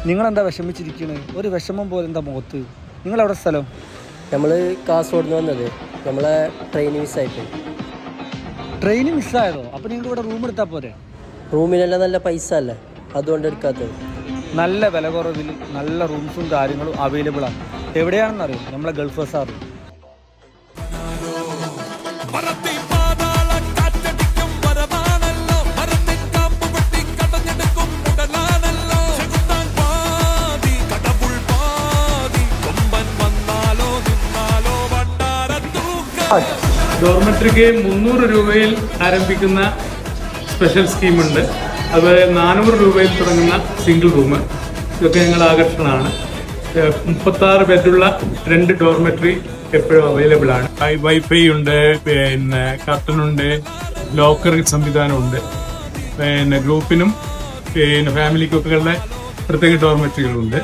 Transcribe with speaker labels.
Speaker 1: നിങ്ങളെന്താ വിഷമിച്ചിരിക്കുന്നത്? ഒരു വിഷമം പോലെ എന്താ മുഖത്ത്? നിങ്ങളെവിടെ സ്ഥലം?
Speaker 2: നമ്മൾ കാസർഗോഡ് നിന്ന് വന്നത്. നമ്മളെ ട്രെയിൻ മിസ്സായിപ്പോയി.
Speaker 1: ട്രെയിൻ മിസ്സായതോ? അപ്പോൾ നിങ്ങൾക്ക് ഇവിടെ റൂം എടുത്താൽ പോരെ?
Speaker 2: റൂമിനെല്ലാം നല്ല പൈസ അല്ലേ, അതുകൊണ്ട് എടുക്കാത്തത്.
Speaker 1: നല്ല വില കുറവിൽ നല്ല റൂംസും കാര്യങ്ങളും അവൈലബിൾ ആണ്. എവിടെയാണെന്നറിയോ? നമ്മളെ ഗൾഫ് ബസാർ.
Speaker 3: ഡോർമെട്രിക്ക് 300 രൂപയിൽ ആരംഭിക്കുന്ന സ്പെഷ്യൽ സ്കീമുണ്ട്. അത് 400 രൂപയിൽ തുടങ്ങുന്ന സിംഗിൾ റൂം. ഇതൊക്കെ ഞങ്ങളുടെ ആകർഷണമാണ്. 36 ബെഡുള്ള 2 ഡോർമെട്രി എപ്പോഴും അവൈലബിൾ ആണ്. വൈഫൈ ഉണ്ട്, പിന്നെ കർട്ടനുണ്ട്, ലോക്കർ സംവിധാനമുണ്ട്. പിന്നെ ഗ്രൂപ്പിനും പിന്നെ ഫാമിലിക്കൊക്കെ ഉള്ള പ്രത്യേക ഡോർമെട്രികളുണ്ട്.